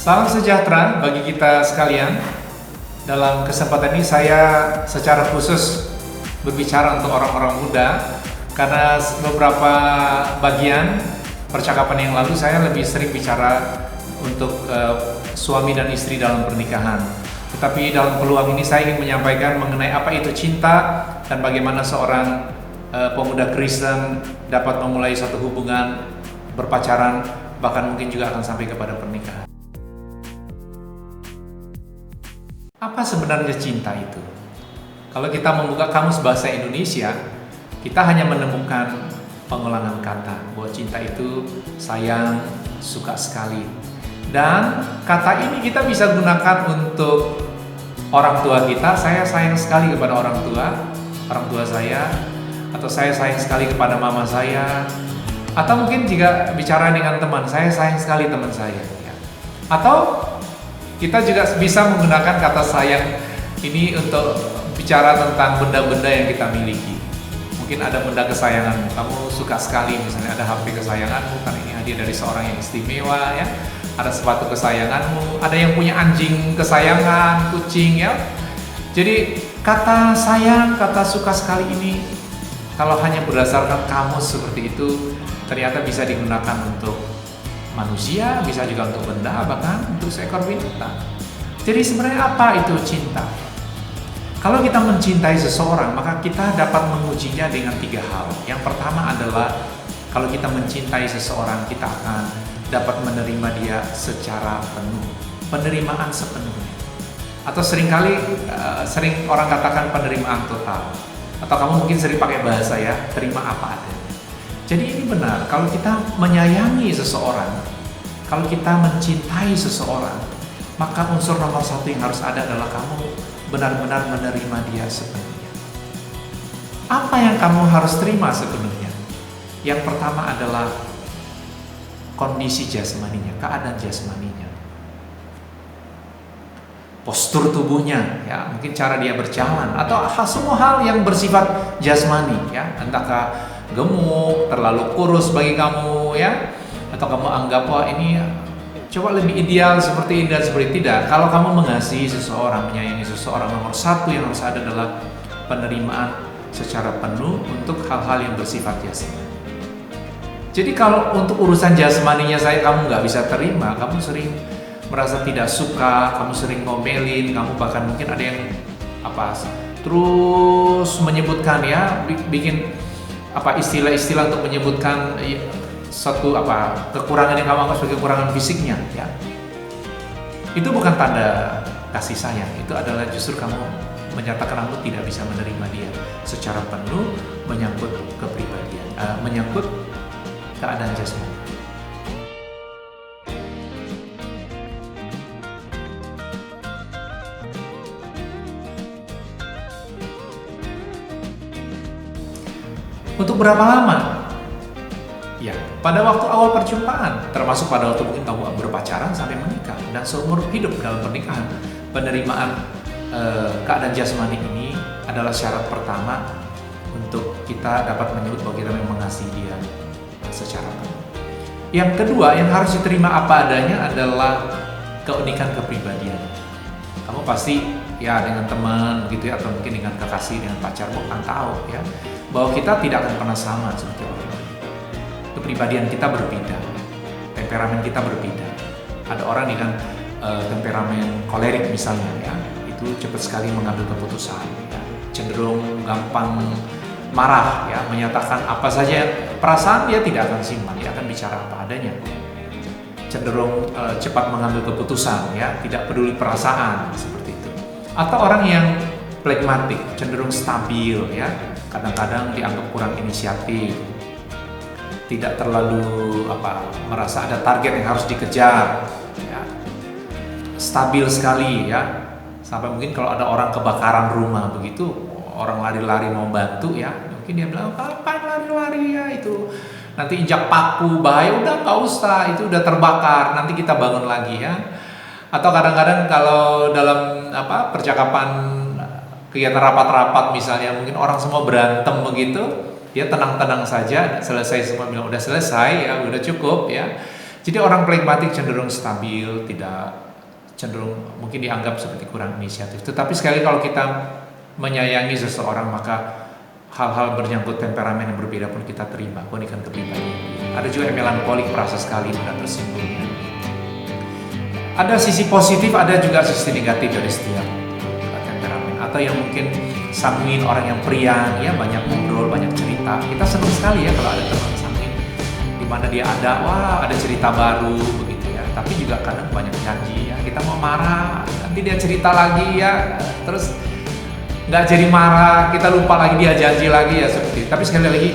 Salam sejahtera bagi kita sekalian. Dalam kesempatan ini saya secara khusus berbicara untuk orang-orang muda karena beberapa bagian percakapan yang lalu saya lebih sering bicara untuk suami dan istri dalam pernikahan. Tetapi dalam peluang ini saya ingin menyampaikan mengenai apa itu cinta dan bagaimana seorang pemuda Kristen dapat memulai satu hubungan berpacaran, bahkan mungkin juga akan sampai kepada pernikahan. Apa sebenarnya cinta itu? Kalau kita membuka kamus bahasa Indonesia, kita hanya menemukan pengulangan kata bahwa cinta itu sayang, suka sekali. Dan kata ini kita bisa gunakan untuk orang tua kita. Saya sayang sekali kepada orang tua saya, atau saya sayang sekali kepada mama saya, atau mungkin jika bicara dengan teman, saya sayang sekali teman saya. Atau kita juga bisa menggunakan kata sayang ini untuk bicara tentang benda-benda yang kita miliki. Mungkin ada benda kesayanganmu, kamu suka sekali, misalnya ada HP kesayanganmu, karena ini hadiah dari seorang yang istimewa ya. Ada sepatu kesayanganmu, ada yang punya anjing kesayangan, kucing ya. Jadi kata sayang, kata suka sekali ini, kalau hanya berdasarkan kamus seperti itu, ternyata bisa digunakan untuk manusia, bisa juga untuk benda, bahkan untuk seekor binatang. Jadi sebenarnya apa itu cinta? Kalau kita mencintai seseorang, maka kita dapat mengujinya dengan 3 hal. Yang pertama adalah kalau kita mencintai seseorang, kita akan dapat menerima dia secara penuh, penerimaan sepenuhnya. Atau seringkali sering orang katakan penerimaan total. Atau kamu mungkin sering pakai bahasa ya, terima apa adanya. Jadi ini benar, kalau kita menyayangi seseorang, kalau kita mencintai seseorang, maka unsur nomor 1 yang harus ada adalah kamu benar-benar menerima dia sepenuhnya. Apa yang kamu harus terima sepenuhnya? Yang pertama adalah kondisi jasmaninya, keadaan jasmaninya. Postur tubuhnya, ya, mungkin cara dia berjalan, atau semua hal yang bersifat jasmani, ya, entahkah gemuk, terlalu kurus bagi kamu ya, atau kamu anggap wah ini coba lebih ideal seperti ini dan seperti tidak. Kalau kamu mengasihi seseorang, menyayangi seseorang, nomor 1 yang harus ada adalah penerimaan secara penuh untuk hal-hal yang bersifat jasmani. Jadi kalau untuk urusan jasmaninya kamu nggak bisa terima, kamu sering merasa tidak suka, kamu sering ngomelin, kamu bahkan mungkin ada yang terus menyebutkan ya, bikin istilah-istilah untuk menyebutkan suatu kekurangan yang kamu anggap sebagai kekurangan fisiknya ya. Itu bukan tanda kasih sayang, itu adalah justru kamu menyatakan kamu tidak bisa menerima dia secara penuh, menyangkut kepribadian, menyangkut keadaan jasmani. Untuk berapa lama? Ya, pada waktu awal perjumpaan, termasuk pada waktu mungkin kamu berpacaran sampai menikah, dan seumur hidup dalam pernikahan. Penerimaan keadaan jasmani ini adalah syarat pertama untuk kita dapat menyebut bahwa kita memang mengasihi dia secara penuh. Yang kedua, yang harus diterima apa adanya adalah keunikan kepribadian. Kamu pasti ya dengan teman begitu ya, atau mungkin dengan kekasih, dengan pacarmu akan tahu ya bahwa kita tidak akan pernah sama seperti orang lain. Kepribadian kita berbeda, temperamen kita berbeda. Ada orang dengan temperamen kolerik misalnya ya, itu cepat sekali mengambil keputusan ya, cenderung gampang marah ya, menyatakan apa saja perasaan dia tidak akan simpan, dia akan bicara apa adanya. Cenderung cepat mengambil keputusan ya, tidak peduli perasaan seperti itu. Atau orang yang phlegmatik, cenderung stabil ya, kadang-kadang dianggap kurang inisiatif, tidak terlalu merasa ada target yang harus dikejar ya. Stabil sekali ya, sampai mungkin kalau ada orang kebakaran rumah begitu, orang lari-lari mau bantu ya, mungkin dia bilang apa lari-lari ya, itu nanti injak paku bahaya, udah nggak usah, itu udah terbakar, nanti kita bangun lagi ya. Atau kadang-kadang kalau dalam percakapan kegiatan rapat-rapat misalnya, mungkin orang semua berantem begitu, dia tenang-tenang saja, selesai semua bilang udah selesai ya, udah cukup ya. Jadi orang pragmatik cenderung stabil, tidak cenderung mungkin dianggap seperti kurang inisiatif. Tetapi sekali kalau kita menyayangi seseorang, maka hal-hal bernyangkut temperamen yang berbeda pun kita terima, keunikan kepribadian. Ada juga yang melankolik, perasa sekali mudah tersinggung. Ada sisi positif, ada juga sisi negatif dari setiap temperamen. Atau yang mungkin sanguin, orang yang periang, ya banyak ngobrol, banyak cerita. Kita senang sekali ya kalau ada teman sanguin, di mana dia ada, wah ada cerita baru begitu ya. Tapi juga kadang banyak janji ya. Kita mau marah, nanti dia cerita lagi ya, terus nggak jadi marah, kita lupa lagi, dia janji lagi ya seperti itu. Tapi sekali lagi,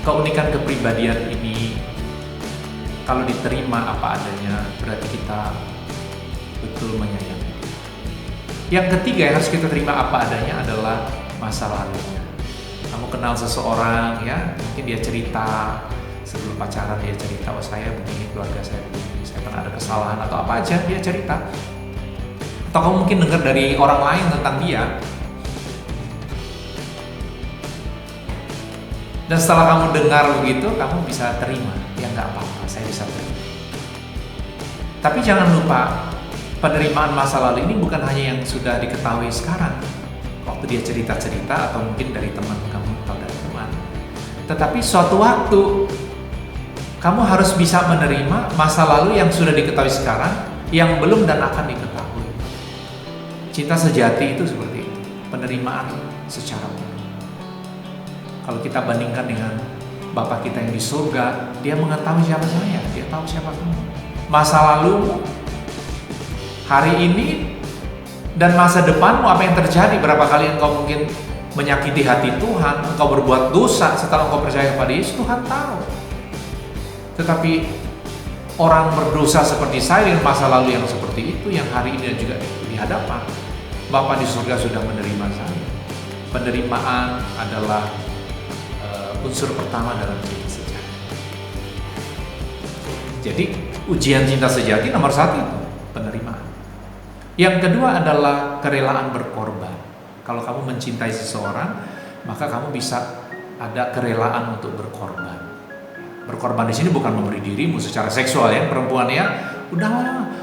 keunikan kepribadian ini kalau diterima apa adanya, berarti kita betul menyayangi. Yang ketiga yang harus kita terima apa adanya adalah masa lalunya. Kamu kenal seseorang ya, mungkin dia cerita sebelum pacaran, dia cerita, oh saya begini, keluarga saya begini, saya pernah ada kesalahan atau apa aja, dia cerita. Atau kamu mungkin dengar dari orang lain tentang dia. Dan setelah kamu dengar begitu, kamu bisa terima. Ya nggak apa-apa, saya bisa terima. Tapi jangan lupa, penerimaan masa lalu ini bukan hanya yang sudah diketahui sekarang, waktu dia cerita-cerita atau mungkin dari teman kamu atau dari teman. Tetapi suatu waktu, kamu harus bisa menerima masa lalu yang sudah diketahui sekarang, yang belum dan akan diketahui. Cinta sejati itu seperti itu, penerimaan secara umum. Kalau kita bandingkan dengan Bapak kita yang di surga, dia mengetahui siapa saya, dia tahu siapa kamu. Masa lalu, hari ini, dan masa depanmu, apa yang terjadi, berapa kali engkau mungkin menyakiti hati Tuhan, engkau berbuat dosa setelah engkau percaya kepada Yesus, Tuhan tahu. Tetapi orang berdosa seperti saya dengan masa lalu yang seperti itu, yang hari ini juga di hadapan, Bapa di surga sudah menerima saya. Penerimaan adalah unsur pertama dalam cinta sejati. Jadi ujian cinta sejati nomor satu itu penerimaan. Yang kedua adalah kerelaan berkorban. Kalau kamu mencintai seseorang, maka kamu bisa ada kerelaan untuk berkorban. Berkorban di sini bukan memberi dirimu secara seksual ya, perempuan ya, udahlah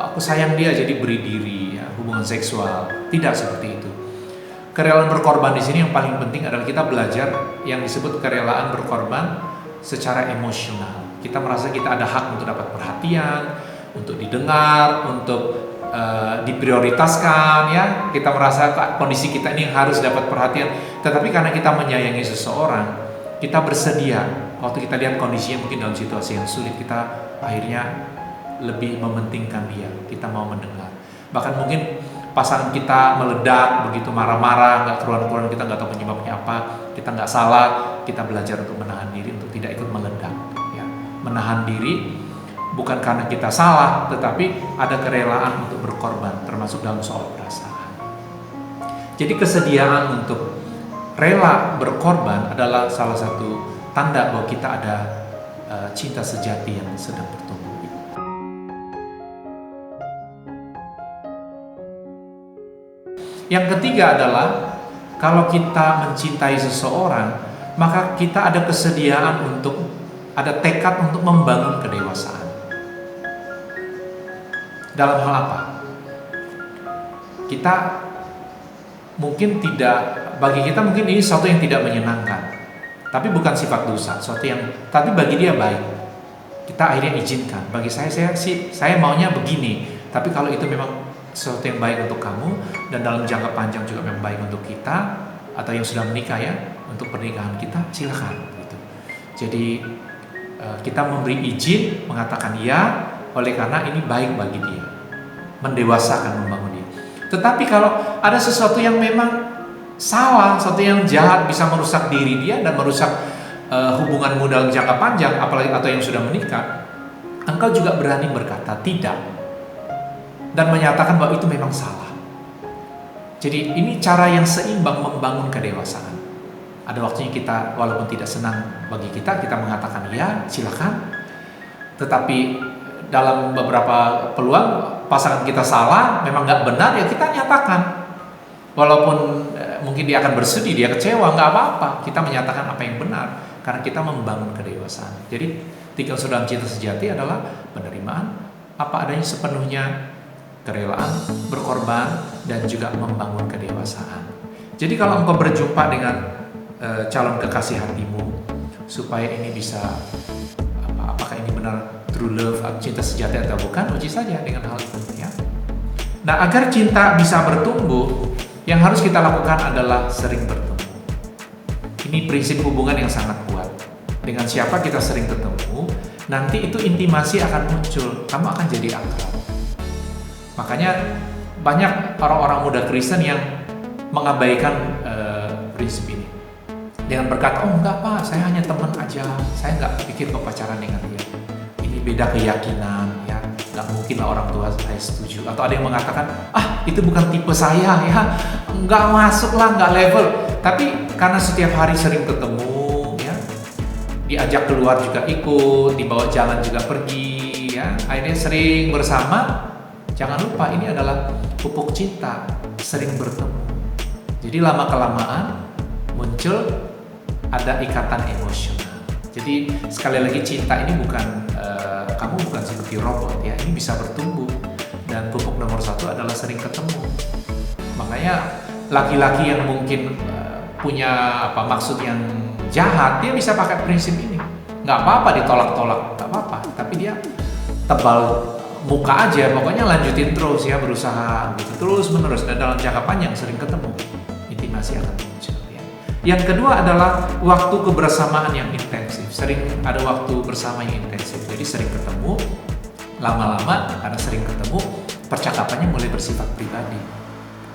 aku sayang dia jadi beri diri ya, hubungan seksual. Tidak seperti itu. Kerelaan berkorban di sini yang paling penting adalah kita belajar yang disebut kerelaan berkorban secara emosional. Kita merasa kita ada hak untuk dapat perhatian, untuk didengar, untuk diprioritaskan ya. Kita merasa kondisi kita ini harus dapat perhatian. Tetapi karena kita menyayangi seseorang, kita bersedia. Waktu kita lihat kondisinya mungkin dalam situasi yang sulit, kita akhirnya lebih mementingkan dia. Kita mau mendengar. Bahkan mungkin pasangan kita meledak, begitu marah-marah, nggak keruan-keruan, kita nggak tahu penyebabnya apa, kita nggak salah, kita belajar untuk menahan diri, untuk tidak ikut meledak. Ya. Menahan diri bukan karena kita salah, tetapi ada kerelaan untuk berkorban, termasuk dalam soal perasaan. Jadi kesediaan untuk rela berkorban adalah salah satu tanda bahwa kita ada cinta sejati yang sedang bertumbuh. Yang ketiga adalah kalau kita mencintai seseorang, maka kita ada kesediaan untuk, ada tekad untuk membangun kedewasaan. Dalam hal apa? Kita mungkin tidak, bagi kita mungkin ini sesuatu yang tidak menyenangkan, tapi bukan sifat dosa, sesuatu yang, tapi bagi dia baik. Kita akhirnya izinkan. Bagi saya maunya begini, tapi kalau itu memang sesuatu yang baik untuk kamu dan dalam jangka panjang juga memang baik untuk kita atau yang sudah menikah ya, untuk pernikahan kita, silakan gitu. Jadi kita memberi izin, mengatakan ya oleh karena ini baik bagi dia, mendewasakan, membangun dia. Tetapi kalau ada sesuatu yang memang salah, sesuatu yang jahat, bisa merusak diri dia dan merusak hubunganmu dalam jangka panjang, apalagi atau yang sudah menikah, engkau juga berani berkata tidak dan menyatakan bahwa itu memang salah. Jadi ini cara yang seimbang membangun kedewasaan. Ada waktunya kita walaupun tidak senang bagi kita mengatakan ya silakan. Tetapi dalam beberapa peluang pasangan kita salah, memang nggak benar ya kita nyatakan. Walaupun mungkin dia akan bersedih, dia kecewa, nggak apa-apa. Kita menyatakan apa yang benar karena kita membangun kedewasaan. Jadi Tingkat dalam cinta sejati adalah penerimaan apa adanya sepenuhnya, kerelaan, berkorban, dan juga membangun kedewasaan. Jadi kalau engkau berjumpa dengan calon kekasih hatimu, supaya ini bisa apakah ini benar true love, cinta sejati atau bukan, uji saja dengan hal itu ya. Nah, agar cinta bisa bertumbuh, yang harus kita lakukan adalah sering bertemu. Ini prinsip hubungan yang sangat kuat. Dengan siapa kita sering ketemu, nanti itu intimasi akan muncul, kamu akan jadi akrab. Makanya banyak orang-orang muda Kristen yang mengabaikan prinsip ini. Dengan berkata, oh enggak Pak, saya hanya teman aja, saya nggak pikir pacaran dengan dia. Ini beda keyakinan, ya, nggak mungkin lah orang tua saya setuju. Atau ada yang mengatakan, itu bukan tipe saya, ya, nggak masuk lah, nggak level. Tapi karena setiap hari sering ketemu, ya, diajak keluar juga ikut, dibawa jalan juga pergi, ya, akhirnya sering bersama. Jangan lupa ini adalah pupuk cinta, sering bertemu. Jadi lama-kelamaan muncul ada ikatan emosional. Jadi sekali lagi cinta ini bukan kamu bukan seperti robot ya, ini bisa bertumbuh. Dan pupuk nomor satu adalah sering ketemu. Makanya laki-laki yang mungkin punya maksud yang jahat, dia bisa pakai prinsip ini. Nggak apa-apa ditolak-tolak, nggak apa-apa. Tapi dia tebal muka aja, pokoknya lanjutin terus ya, berusaha gitu terus menerus, dan dalam jangka panjang sering ketemu, intimasi akan muncul ya. Yang kedua adalah waktu kebersamaan yang intensif. Sering ada waktu bersama yang intensif, jadi sering ketemu, lama-lama karena sering ketemu, percakapannya mulai bersifat pribadi.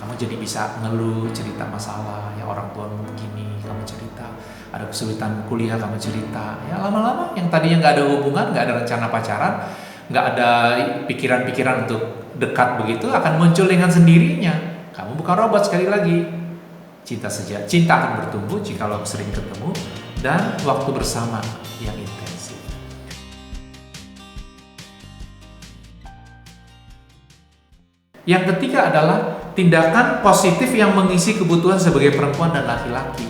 Kamu jadi bisa ngeluh, cerita masalah, ya orang tuamu begini, kamu cerita, ada kesulitan kuliah, kamu cerita, ya lama-lama yang tadinya nggak ada hubungan, nggak ada rencana pacaran, nggak ada pikiran-pikiran untuk dekat begitu, akan muncul dengan sendirinya. Kamu bukan robot, sekali lagi. Cinta akan bertumbuh jika lo sering ketemu dan waktu bersama yang intensif. Yang ketiga adalah tindakan positif yang mengisi kebutuhan sebagai perempuan dan laki-laki.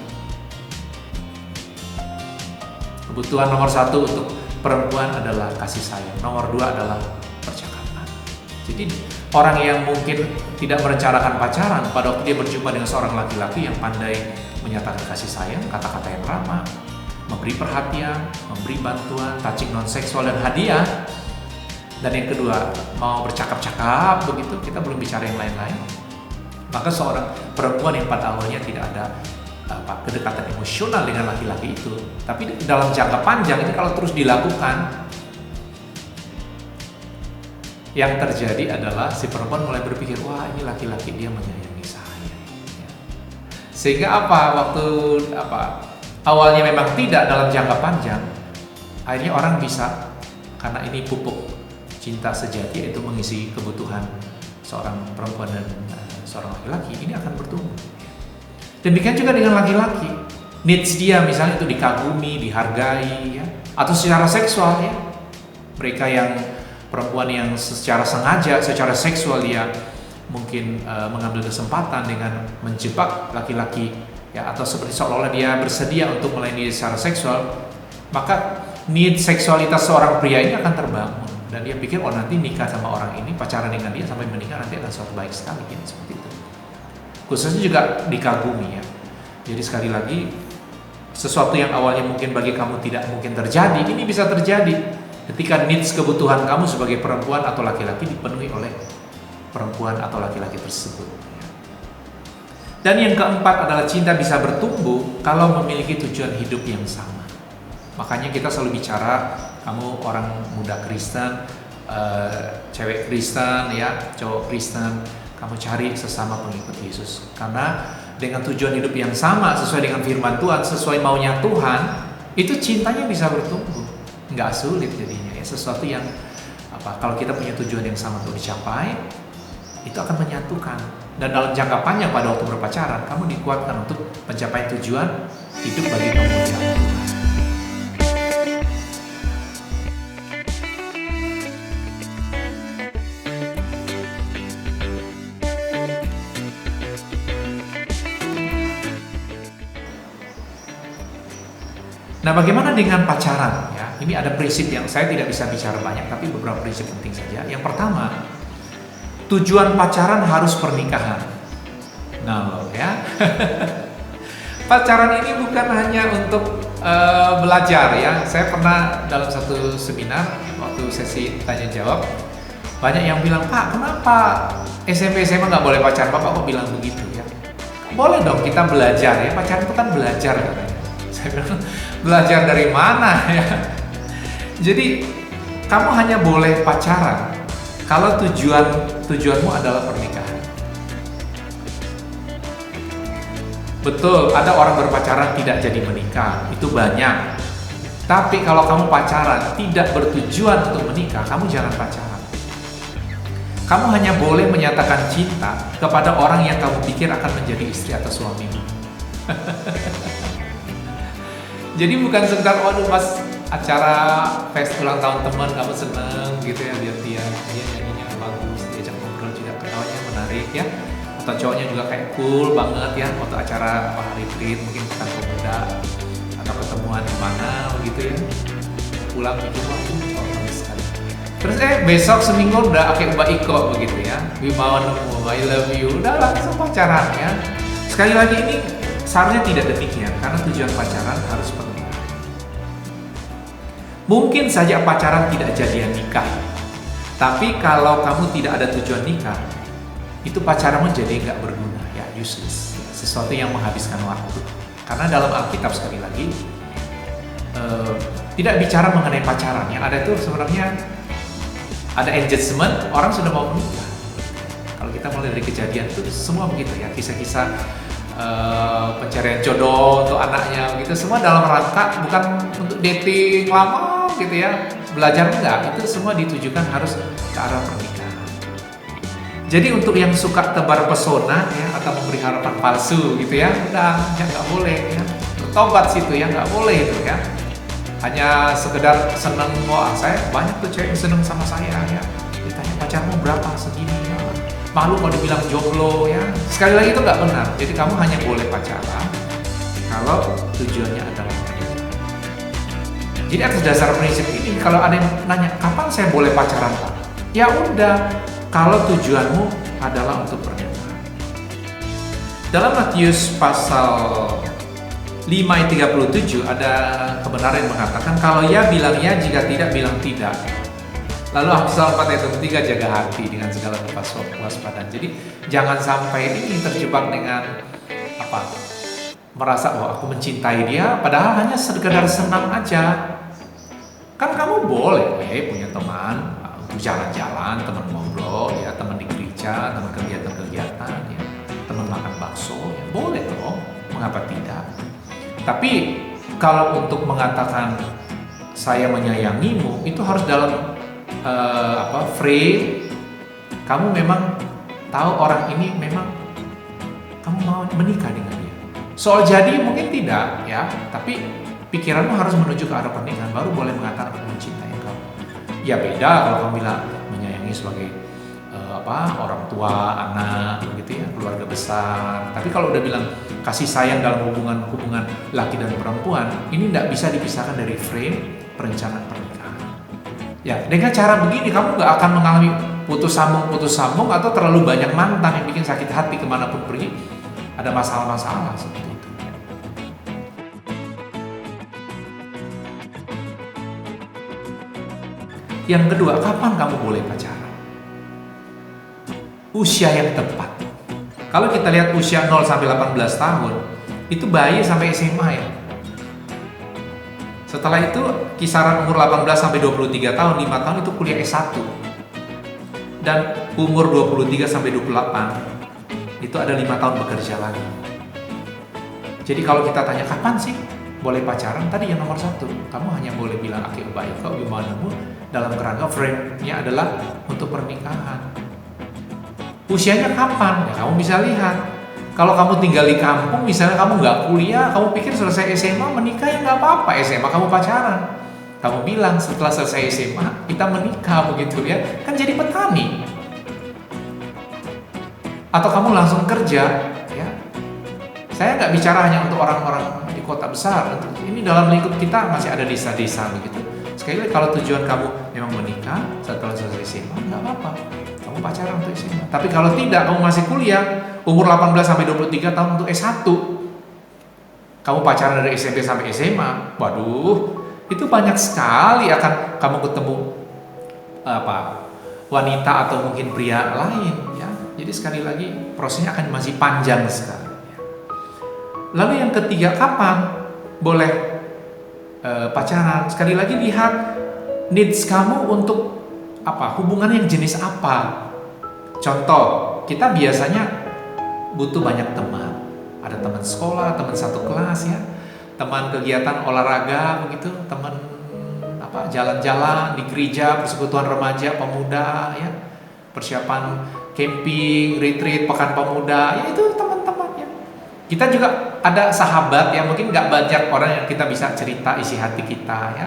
Kebutuhan nomor satu untuk perempuan adalah kasih sayang, nomor dua adalah percakapan. Jadi orang yang mungkin tidak merencanakan pacaran, pada waktu dia berjumpa dengan seorang laki-laki yang pandai menyatakan kasih sayang, kata-kata yang ramah, memberi perhatian, memberi bantuan, touching non seksual dan hadiah. Dan yang kedua, mau bercakap-cakap begitu, kita belum bicara yang lain-lain. Maka seorang perempuan yang pada awalnya tidak ada kedekatan emosional dengan laki-laki itu, tapi dalam jangka panjang ini kalau terus dilakukan, yang terjadi adalah si perempuan mulai berpikir, wah ini laki-laki dia menyayangi saya. Sehingga waktu awalnya memang tidak, dalam jangka panjang, akhirnya orang bisa, karena ini pupuk cinta sejati, yaitu mengisi kebutuhan seorang perempuan dan seorang laki-laki, ini akan bertumbuh. Demikian juga dengan laki-laki, needs dia misalnya itu dikagumi, dihargai, ya, atau secara seksual ya. Mereka yang perempuan yang secara sengaja, secara seksual dia mungkin mengambil kesempatan dengan menjebak laki-laki, ya, atau seperti seolah-olah dia bersedia untuk melayani secara seksual, maka need seksualitas seorang pria ini akan terbangun dan dia pikir, oh nanti nikah sama orang ini, pacaran dengan dia sampai menikah nanti akan suatu baik sekali, gitu, seperti itu. Khususnya juga dikagumi ya. Jadi sekali lagi, sesuatu yang awalnya mungkin bagi kamu tidak mungkin terjadi, ini bisa terjadi ketika needs kebutuhan kamu sebagai perempuan atau laki-laki dipenuhi oleh perempuan atau laki-laki tersebut. Dan yang keempat adalah cinta bisa bertumbuh kalau memiliki tujuan hidup yang sama. Makanya kita selalu bicara, kamu orang muda Kristen, cewek Kristen ya, cowok Kristen, kamu cari sesama pengikut Yesus. Karena dengan tujuan hidup yang sama, sesuai dengan firman Tuhan, sesuai maunya Tuhan, itu cintanya bisa bertumbuh. Nggak sulit jadinya ya, sesuatu yang kalau kita punya tujuan yang sama untuk dicapai, itu akan menyatukan. Dan dalam jangka panjang pada waktu berpacaran, kamu dikuatkan untuk mencapai tujuan hidup bagi kamu Tuhan. Nah, bagaimana dengan pacaran? Ya, ini ada prinsip yang saya tidak bisa bicara banyak, tapi beberapa prinsip penting saja. Yang pertama, tujuan pacaran harus pernikahan. Nah, ya. Pacaran ini bukan hanya untuk belajar ya. Saya pernah dalam satu seminar waktu sesi tanya jawab, banyak yang bilang, Pak, kenapa SMP SMA nggak boleh pacaran? Bapak kok bilang begitu ya? Boleh dong kita belajar ya. Pacaran itu kan belajar katanya. Saya bilang, belajar dari mana ya? Jadi kamu hanya boleh pacaran kalau tujuanmu adalah pernikahan. Betul, ada orang berpacaran tidak jadi menikah, itu banyak. Tapi kalau kamu pacaran tidak bertujuan untuk menikah, kamu jangan pacaran. Kamu hanya boleh menyatakan cinta kepada orang yang kamu pikir akan menjadi istri atau suamimu. Jadi bukan sekedar, waduh pas acara fest ulang tahun teman kamu seneng gitu ya, lihat dia nyanyinya bagus, diajak ngobrol juga ketawanya menarik ya. Atau cowoknya juga kayak cool banget ya, waktu acara retreat mungkin kita pemuda atau ketemuan di mana gitu ya, pulang itu bagus sekali. Terus besok seminggu udah pakai Mbak Iko begitu ya, Wibawa nemu I love you, udah langsung pacaran ya. Sekali lagi ini seharusnya tidak demikian, karena tujuan pacaran harus pernikahan. Mungkin saja pacaran tidak jadian nikah, tapi kalau kamu tidak ada tujuan nikah, itu pacaranmu jadi nggak berguna ya, useless, sesuatu yang menghabiskan waktu. Karena dalam Alkitab sekali lagi tidak bicara mengenai pacaran, yang ada itu sebenarnya ada engagement, orang sudah mau menikah. Kalau kita mulai dari Kejadian itu semua begitu ya, kisah-kisah pencarian jodoh untuk anaknya gitu, semua dalam rangka bukan untuk dating lama gitu ya, belajar enggak, itu semua ditujukan harus ke arah pernikahan. Jadi untuk yang suka tebar pesona ya, atau memberi harapan palsu gitu ya, udah ya nggak boleh ya, bertobat situ ya, nggak boleh itu ya. Hanya sekedar seneng, wah saya banyak tuh cewek yang seneng sama saya ya, ditanya pacarmu berapa, segini ya. Malu kalau dibilang jomblo ya. Sekali lagi itu nggak benar. Jadi kamu hanya boleh pacaran kalau tujuannya adalah pernikahan. Jadi atas dasar prinsip ini, kalau ada yang nanya kapan saya boleh pacaran Pak, ya udah, kalau tujuanmu adalah untuk pernikahan. Dalam Matius pasal 5 ayat 37 ada kebenaran yang mengatakan kalau ya bilang ya, jika tidak bilang tidak. Lalu Amsal 4 ayat 23, jaga hati dengan segala kewaspadaan. Jadi jangan sampai ini terjebak dengan merasa bahwa aku mencintai dia, padahal hanya sekedar senang aja. Kan kamu boleh punya teman untuk jalan-jalan, teman ngobrol ya, teman di gereja, teman kegiatan-kegiatan ya, teman makan bakso ya, boleh dong, mengapa tidak? Tapi kalau untuk mengatakan saya menyayangimu, itu harus dalam frame kamu memang tahu orang ini memang kamu mau menikah dengan dia. Soal jadi mungkin tidak ya, tapi pikiranmu harus menuju ke arah pernikahan, baru boleh mengatakan aku mencintai kamu. Ya beda kalau kamu bilang menyayangi sebagai orang tua, anak, begitu ya, keluarga besar. Tapi kalau udah bilang kasih sayang dalam hubungan laki dan perempuan, ini tidak bisa dipisahkan dari frame perencanaan pernikahan. Ya, dengan cara begini kamu nggak akan mengalami putus sambung atau terlalu banyak mantan yang bikin sakit hati kemanapun pergi. Ada masalah-masalah seperti itu. Yang kedua, kapan kamu boleh pacaran? Usia yang tepat. Kalau kita lihat usia 0 sampai 18 tahun, itu bayi sampai SMA ya. Setelah itu kisaran umur 18 sampai 23 tahun, 5 tahun itu kuliah S1. Dan umur 23 sampai 28 itu ada 5 tahun bekerja lagi. Jadi kalau kita tanya kapan sih boleh pacaran, tadi yang nomor 1, kamu hanya boleh bilang akhir baik kau gimanamu dalam kerangka frame-nya adalah untuk pernikahan. Usianya kapan? Ya, kamu bisa lihat. Kalau kamu tinggal di kampung, misalnya kamu nggak kuliah, kamu pikir selesai SMA menikah, ya nggak apa-apa. SMA kamu pacaran. Kamu bilang setelah selesai SMA kita menikah begitu ya, kan jadi petani. Atau kamu langsung kerja, ya. Saya nggak bicara hanya untuk orang-orang di kota besar. Ini dalam lingkup kita masih ada desa-desa begitu. Sekali lagi, kalau tujuan kamu memang menikah setelah selesai SMA, nggak apa-apa. Kamu pacaran untuk SMA. Tapi kalau tidak, kamu masih kuliah, umur 18 sampai 23 tahun untuk S1, kamu pacaran dari SMP sampai SMA, waduh, itu banyak sekali akan kamu ketemu wanita atau mungkin pria lain, ya. Jadi sekali lagi, prosesnya akan masih panjang sekali. Lalu yang ketiga, kapan boleh pacaran? Sekali lagi, lihat needs kamu untuk hubungan yang jenis apa. Contoh, kita biasanya butuh banyak teman. Ada teman sekolah, teman satu kelas, ya, teman kegiatan olahraga begitu, teman jalan-jalan di gereja, persekutuan remaja, pemuda, ya, persiapan camping, retreat, pekan pemuda, ya itu teman-teman, ya. Kita juga ada sahabat yang mungkin nggak banyak orang yang kita bisa cerita isi hati kita, ya.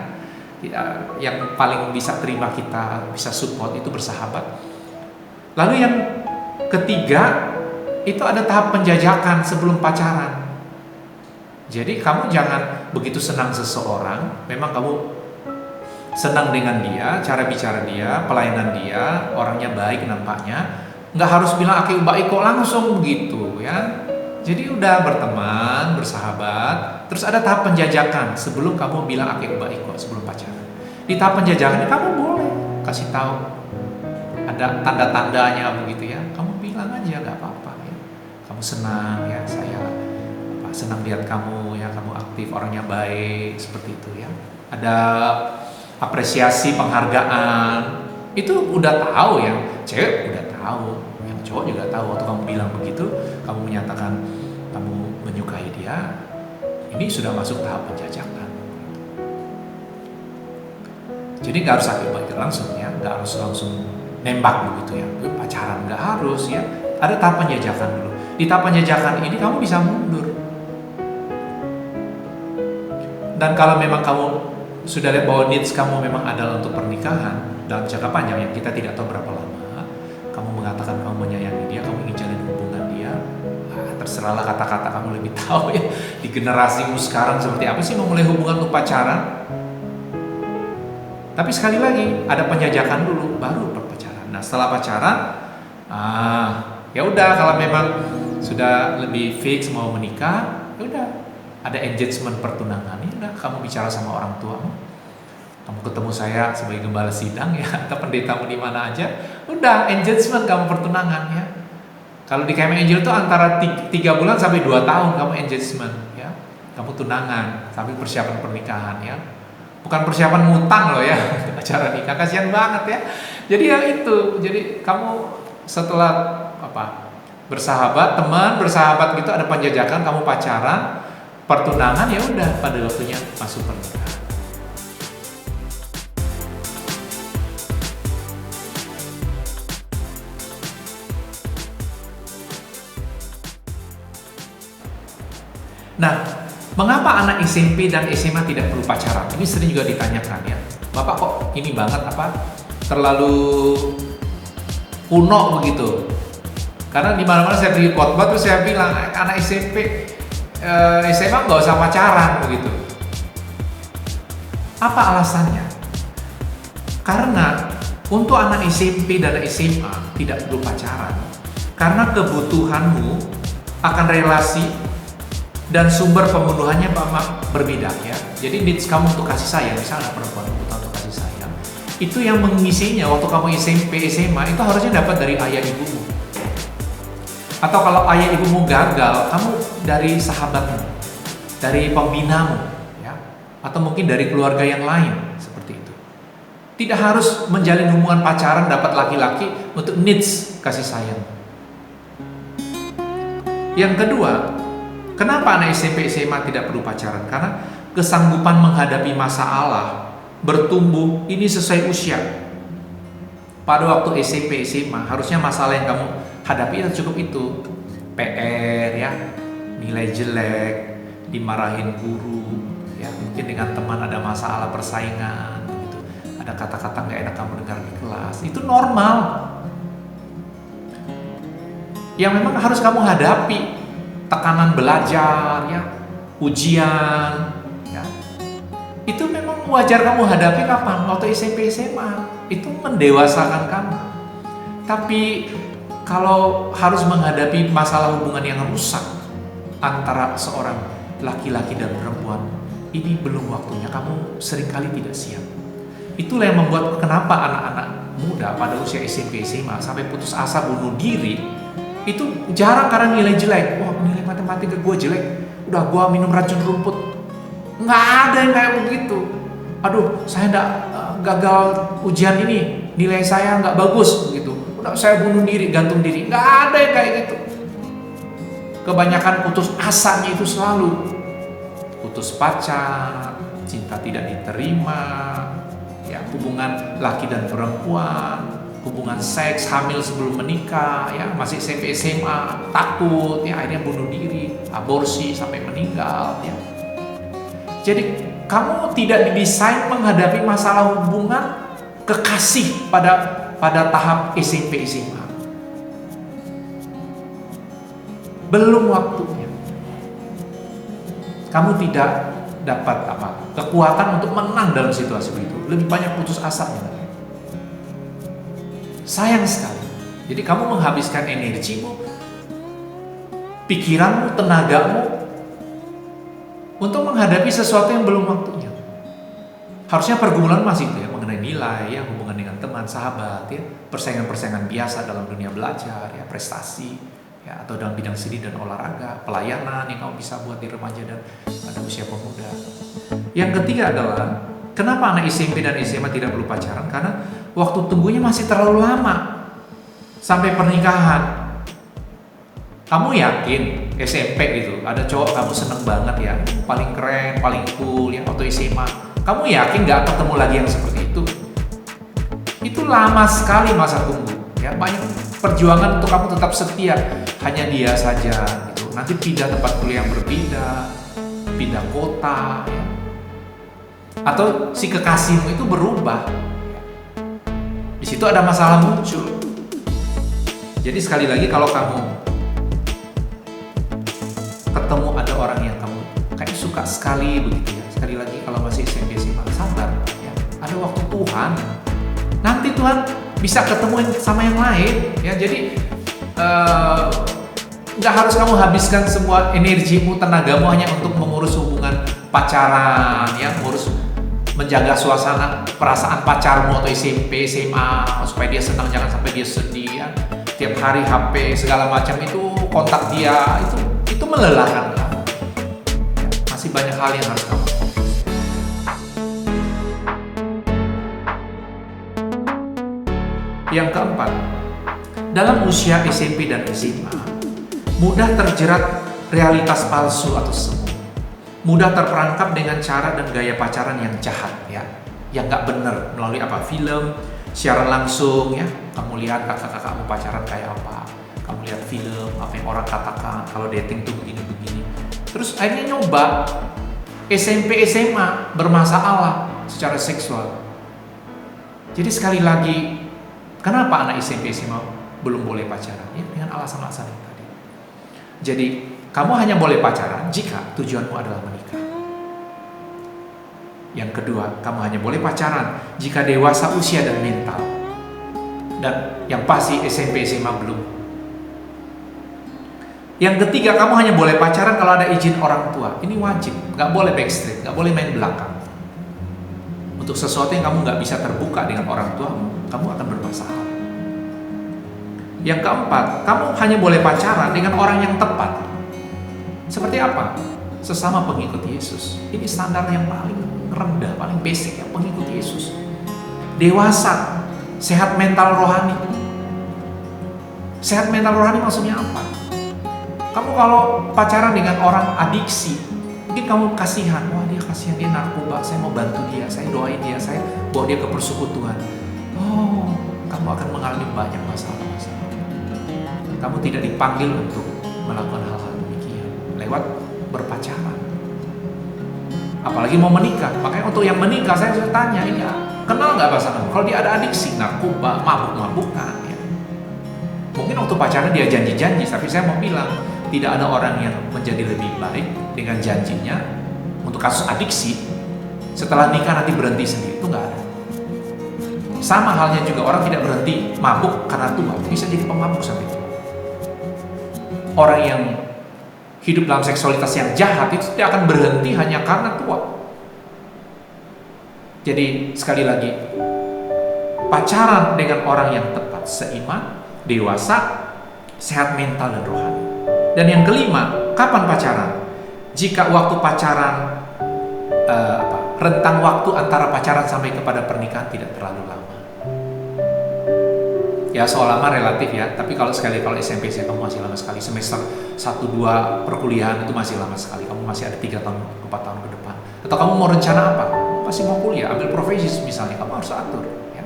Yang paling bisa terima kita, bisa support, itu bersahabat. Lalu yang ketiga, itu ada tahap penjajakan sebelum pacaran. Jadi kamu jangan begitu senang seseorang, memang kamu senang dengan dia, cara bicara dia, pelayanan dia, orangnya baik nampaknya, nggak harus bilang aki baik kok langsung begitu, ya. Jadi udah berteman, bersahabat, terus ada tahap penjajakan sebelum kamu bilang aki baik kok sebelum pacaran. Di tahap penjajakan kamu boleh kasih tahu, ada tanda-tandanya begitu, ya. Kamu bilang aja, nggak apa-apa, ya. Kamu senang, ya, saya senang lihat kamu, ya, kamu aktif, orangnya baik, seperti itu, ya. Ada apresiasi, penghargaan, itu udah tahu, ya. Cewek udah tahu, yang cowok juga tahu. Waktu kamu bilang begitu, kamu menyatakan kamu menyukai dia, ini sudah masuk tahap penjajakan. Jadi nggak harus akil langsung, ya, nggak harus langsung nembak begitu, ya, pacaran, nggak harus, ya. Ada tahap penjajakan dulu. Di tahap penjajakan ini kamu bisa mundur. Dan kalau memang kamu sudah lihat bahwa needs kamu memang adalah untuk pernikahan dalam jangka panjang, yang kita tidak tahu berapa lama, kamu mengatakan kamu menyayangi dia, kamu ingin jalin hubungan dia, terserahlah, kata-kata kamu lebih tahu, ya. Di generasimu sekarang seperti apa sih memulai hubungan untuk pacaran? Tapi sekali lagi, ada penjajakan dulu, baru berpacaran. Nah, setelah pacaran, ya udah, kalau memang sudah lebih fix mau menikah, ya udah, ada engagement pertunangan. Ya udah, kamu bicara sama orang tuamu, kamu ketemu saya sebagai gembala sidang, ya, atau pendetamu di mana aja, udah, engagement kamu pertunangan, ya. Kalau di KM Angel itu antara 3 bulan sampai 2 tahun kamu engagement, ya, kamu tunangan sampai persiapan pernikahan, ya. Bukan persiapan ngutang loh, ya, acara nikah, kasihan banget, ya. Jadi ya itu, jadi kamu setelah bersahabat, teman, bersahabat gitu, ada penjajakan, kamu pacaran, pertunangan, ya udah, pada waktunya masuk pernikahan. Nah, mengapa anak SMP dan SMA tidak perlu pacaran? Ini sering juga ditanyakan, ya. Bapak kok ini banget, terlalu kuno begitu? Karena di mana-mana saya pergi khotbah terus saya bilang anak SMP, SMA nggak usah pacaran begitu. Apa alasannya? Karena untuk anak SMP dan SMA tidak perlu pacaran, karena kebutuhanmu akan relasi dan sumber pembunuhannya berbeda, ya. Jadi needs kamu untuk kasih sayang, misalnya perempuan kebutuhan untuk kasih sayang, itu yang mengisinya waktu kamu SMP, SMA, itu harusnya dapat dari ayah ibumu. Atau kalau ayah ibumu gagal, kamu dari sahabatmu, dari pembinamu, ya, atau mungkin dari keluarga yang lain, seperti itu. Tidak harus menjalin hubungan pacaran dapat laki-laki untuk needs kasih sayang. Yang kedua, kenapa anak SMP SMA tidak perlu pacaran? Karena kesanggupan menghadapi masalah, bertumbuh, ini sesuai usia. Pada waktu SMP SMA, harusnya masalah yang kamu hadapi cukup itu. PR, ya, nilai jelek, dimarahin guru, ya, mungkin dengan teman ada masalah persaingan, gitu. Ada kata-kata nggak enak kamu dengar di kelas. Itu normal. Yang memang harus kamu hadapi. Tekanan belajar, ya, ujian, ya. Itu memang wajar kamu hadapi kapan? Waktu SMP SMA. Itu mendewasakan kamu. Tapi kalau harus menghadapi masalah hubungan yang rusak antara seorang laki-laki dan perempuan, ini belum waktunya. Kamu seringkali tidak siap. Itulah yang membuat kenapa anak-anak muda pada usia SMP SMA sampai putus asa bunuh diri itu jarang karena nilai jelek. Wah, nilai matematika gue jelek, udah gue minum racun rumput. Nggak ada yang kayak begitu. Aduh, saya gagal ujian ini, nilai saya nggak bagus begitu. Udah saya bunuh diri, gantung diri. Nggak ada yang kayak gitu. Kebanyakan putus asanya itu selalu putus pacar, cinta tidak diterima, ya hubungan laki dan perempuan, hubungan seks, hamil sebelum menikah, ya masih SMP SMA, takut, ya akhirnya bunuh diri, aborsi sampai meninggal, ya. Jadi kamu tidak didesain menghadapi masalah hubungan kekasih pada tahap SMP SMA. Belum waktunya. Kamu tidak dapat kekuatan untuk menang dalam situasi itu. Lebih banyak putus asanya. Sayang sekali. Jadi kamu menghabiskan energimu, pikiranmu, tenagamu untuk menghadapi sesuatu yang belum waktunya. Harusnya pergumulan masih itu ya, mengenai nilai, ya, hubungan dengan teman, sahabat, ya, persaingan-persaingan biasa dalam dunia belajar, ya, prestasi, ya, atau dalam bidang seni dan olahraga, pelayanan yang kamu bisa buat di remaja dan pada usia pemuda. Yang ketiga adalah, kenapa anak SMP dan SMA tidak perlu pacaran? Karena waktu tunggunya masih terlalu lama sampai pernikahan. Kamu yakin SMP gitu, ada cowok kamu seneng banget ya, paling keren, paling cool ya waktu SMA. Kamu yakin gak ketemu lagi yang seperti itu? Itu lama sekali masa tunggu. Ya, banyak perjuangan untuk kamu tetap setia. Hanya dia saja gitu. Nanti pindah tempat kuliah yang berbeda, pindah kota, ya. Atau si kekasihmu itu berubah. Di situ ada masalah muncul. Jadi sekali lagi kalau kamu ketemu ada orang yang kamu kayak suka sekali begitu ya, sekali lagi kalau masih SMP SMA, sabar ya, ada waktu Tuhan, nanti Tuhan bisa ketemu sama yang lain ya. Jadi nggak harus kamu habiskan semua energimu, tenagamu hanya untuk mengurus hubungan pacaran ya, mengurus menjaga suasana perasaan pacarmu atau SMP SMA supaya dia senang, jangan sampai dia sedih ya. Tiap hari HP segala macam itu kontak dia, itu melelahkan kamu. Ya, masih banyak hal yang harus kamu. Yang keempat, dalam usia SMP dan SMA, mudah terjerat realitas palsu atau semu. Mudah terperangkap dengan cara dan gaya pacaran yang jahat ya, yang nggak benar melalui film, siaran langsung ya. Kamu lihat kakak-kakakmu pacaran kayak apa. Kamu lihat film, apa yang orang katakan, kalau dating tuh begini-begini. Terus akhirnya nyoba SMP, SMA bermasalah secara seksual. Jadi sekali lagi, kenapa anak SMP, SMA belum boleh pacaran? Ya, dengan alasan-alasan yang tadi. Jadi, kamu hanya boleh pacaran jika tujuanmu adalah menikah. Yang kedua, kamu hanya boleh pacaran jika dewasa usia dan mental. Dan yang pasti SMP, SMA belum. Yang ketiga, kamu hanya boleh pacaran kalau ada izin orang tua. Ini wajib, nggak boleh backstreet, nggak boleh main belakang. Untuk sesuatu yang kamu nggak bisa terbuka dengan orang tuamu, kamu akan bermasalah. Yang keempat, kamu hanya boleh pacaran dengan orang yang tepat. Seperti apa? Sesama pengikut Yesus. Ini standar yang paling rendah, paling basic ya, pengikut Yesus. Dewasa, sehat mental rohani. Sehat mental rohani maksudnya apa? Kamu kalau pacaran dengan orang adiksi, mungkin kamu kasihan, wah dia kasihan, dia narkoba, saya mau bantu dia, saya doain dia, saya bawa dia ke persekutuan. Oh, kamu akan mengalami banyak masalah-masalah. Kamu tidak dipanggil untuk melakukan hal-hal demikian lewat berpacaran. Apalagi mau menikah. Makanya untuk yang menikah saya sudah tanya, ini kenal nggak pasangan? Kalau dia ada adiksi, narkoba, mabuk-mabukan, ya. Mungkin waktu pacaran dia janji-janji, tapi saya mau bilang, tidak ada orang yang menjadi lebih baik dengan janjinya untuk kasus adiksi setelah nikah nanti berhenti sendiri. Itu nggak ada. Sama halnya juga orang tidak berhenti mabuk karena tua, bisa jadi pemabuk sampai tua. Orang yang hidup dalam seksualitas yang jahat itu tidak akan berhenti hanya karena tua. Jadi sekali lagi, pacaran dengan orang yang tepat, seiman, dewasa, sehat mental dan rohani. Dan yang kelima, kapan pacaran? Jika waktu pacaran, rentang waktu antara pacaran sampai kepada pernikahan tidak terlalu lama. Ya soal lama relatif ya, tapi kalau SMP saya kamu masih lama sekali, semester 1-2 perkuliahan itu masih lama sekali, kamu masih ada 3 tahun, 4 tahun ke depan. Atau kamu mau rencana apa? Pasti mau kuliah, ambil profesi misalnya, kamu harus atur ya.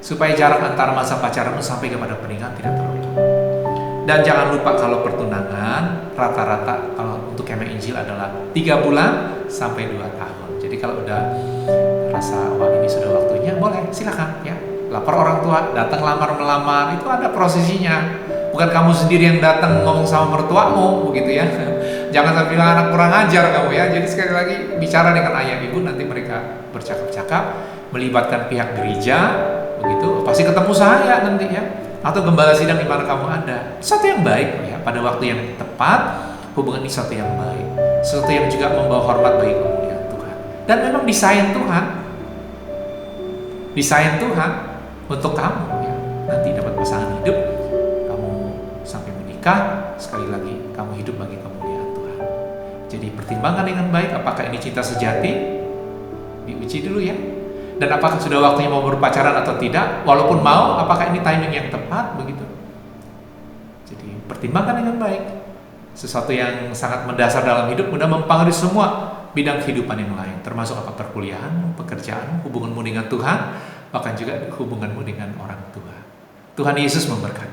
Supaya jarak antara masa pacaranmu sampai kepada pernikahan tidak terlalu lama. Dan jangan lupa kalau pertunangan rata-rata kalau untuk kemah Injil adalah 3 bulan sampai 2 tahun. Jadi kalau udah rasa wah ini sudah waktunya, boleh silakan ya. Lapor orang tua, datang melamar, itu ada prosesinya. Bukan kamu sendiri yang datang ngomong sama mertuamu begitu ya. Jangan sampai bilang anak kurang ajar kamu ya. Jadi sekali lagi bicara dengan ayah ibu, nanti mereka bercakap-cakap, melibatkan pihak gereja begitu. Pasti ketemu saya nanti ya. Atau gembala sidang di mana kamu ada. Sesuatu yang baik ya, pada waktu yang tepat, hubungan ini sesuatu yang baik. Sesuatu yang juga membawa hormat bagi kemuliaan Tuhan. Dan memang desain Tuhan. Desain Tuhan untuk kamu ya. Nanti dapat pasangan hidup, kamu sampai menikah, sekali lagi kamu hidup bagi kemuliaan Tuhan. Jadi pertimbangkan dengan baik apakah ini cinta sejati. Diuji dulu ya. Dan apakah sudah waktunya mau berpacaran atau tidak? Walaupun mau, apakah ini timing yang tepat begitu? Jadi pertimbangkan dengan baik. Sesuatu yang sangat mendasar dalam hidup mudah mempengaruhi semua bidang kehidupan yang lain, termasuk apa perkuliahan, pekerjaan, hubunganmu dengan Tuhan, bahkan juga hubunganmu dengan orang tua. Tuhan Yesus memberkati.